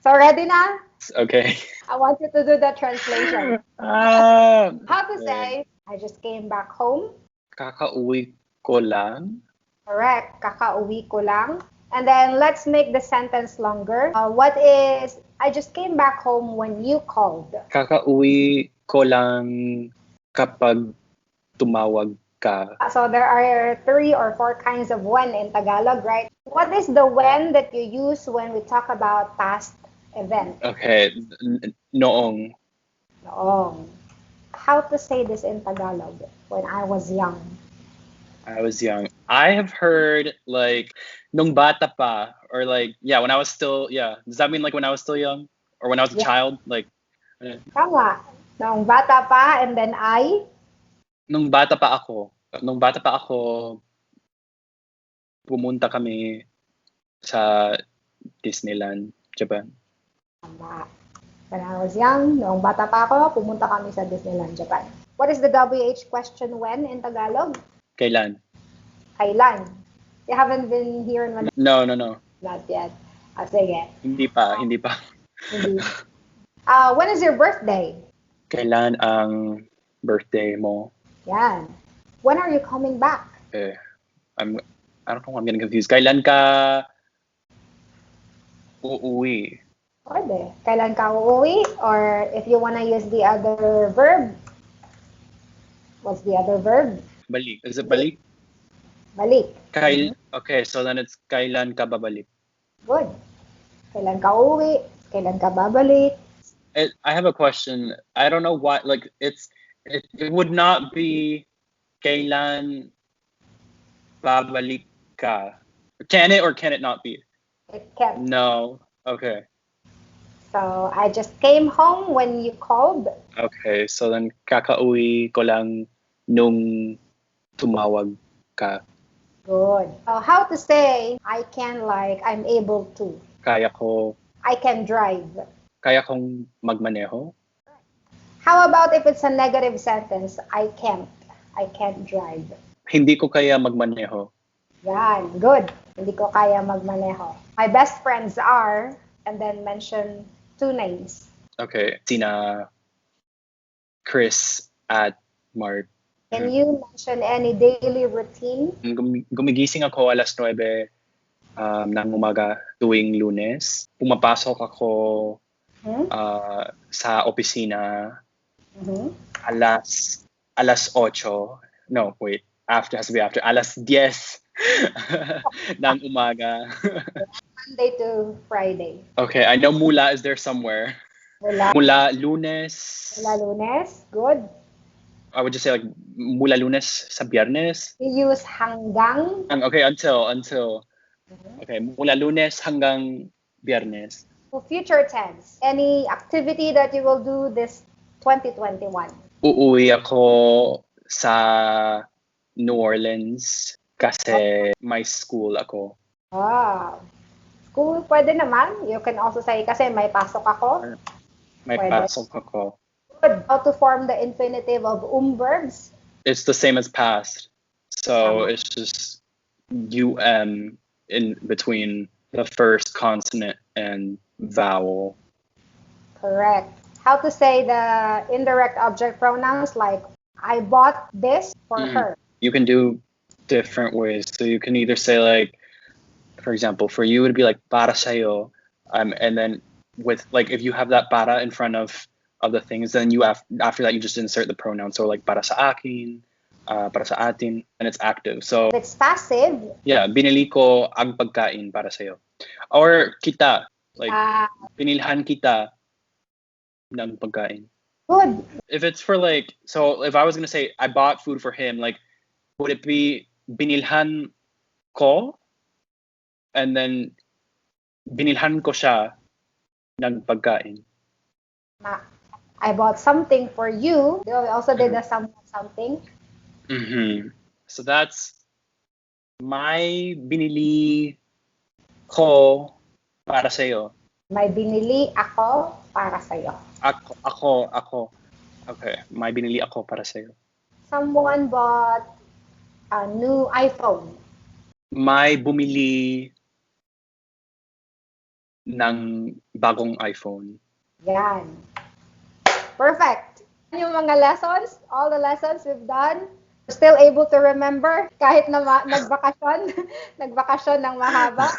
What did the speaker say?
So ready na? Okay. I want you to do the translation. Ah, How to okay. say, I just came back home. Kakauwi ko lang. Correct. Kakauwi ko lang. And then let's make the sentence longer. What is, I just came back home when you called. Kakauwi ko lang kapag tumawag ka. So there are 3 or 4 kinds of when in Tagalog, right? What is the when that you use when we talk about past event? Okay, noong. Noong. How to say this in Tagalog? When I was young. I was young. I have heard like nung bata pa, or like yeah, when I was still Does that mean like when I was still young or when I was a Yeah. child? Like Tama. Noong bata pa, and then I? nung bata pa ako, pumunta kami sa Disneyland, Japan. Tama. When I was young, noong bata pa ako, pumunta kami sa Disneyland, Japan. What is the WH question when in Tagalog? Kailan? Kailan? You haven't been here in Manila? No. Not yet. Sige. Hindi pa. Hindi. Hindi. When is your birthday? Kailan ang birthday mo? Yan. When are you coming back? I don't know, I'm getting confused. Kailan ka uuwi? Pwede. Kailan ka uuwi? Or if you wanna use the other verb, what's the other verb? Balik. Is it balik? Balik. Okay, so then it's kailan ka babalik? Good. Kailan ka uuwi? Kailan ka babalik? I have a question. I don't know why. Like it would not be kailan babalik ka. Can it or can it not be? It can't. No. Okay. So I just came home when you called. Okay, so then kakauwi ko lang nung tumawag ka. Good. How to say I can, like I'm able to? Kaya ko. I can drive. Kaya kong magmaneho. How about if it's a negative sentence? I can't. I can't drive. Hindi ko kaya magmaneho. Yan. Good. Hindi ko kaya magmaneho. My best friends are, and then mention 2 names. Okay. Sina Chris at Mark. Can you mention any daily routine? Gumigising ako alas 9 ng umaga tuwing Lunes. Pumapasok ako sa opisina alas 8. No, wait. Has to be after. Alas 10 ng umaga. Monday to Friday. Okay, I know mula is there somewhere. Mula Lunes. Mula Lunes. Good. I would just say like mula Lunes sa Biyernes. We use hanggang. Okay, until. Okay, mula Lunes hanggang Biyernes. Future tense. Any activity that you will do this 2021? Uuwi ako sa New Orleans kasi may school ako. School pwede naman. You can also say kasi may pasok ako. May pasok ako. Good. How to form the infinitive of verbs? It's the same as past. So it's just in between the first consonant and vowel. Correct. How to say the indirect object pronouns like I bought this for her. You can do different ways. So you can either say like, for example, for you it would be like para sa'yo, and then with like if you have that para in front of the things, then you after that you just insert the pronoun. So like para sa akin, para sa atin, and it's active. So if it's passive, binili ko ang pagkain para sa'yo. Or kita, like binilhan kita ng pagkain. Good. If it's for like, so if I was gonna say I bought food for him, like would it be binilhan ko and then binilhan ko siya ng pagkain? I bought something for you. We also did the something. So that's may binili ko para sa'yo. May binili ako para sa'yo. Ako. Okay, may binili ako para sa'yo. Someone bought a new iPhone. May bumili ng bagong iPhone. Yan. Perfect. Yung mga lessons, all the lessons we've done, still able to remember kahit na nagbakasyon, nagbakasyon ng mahaba.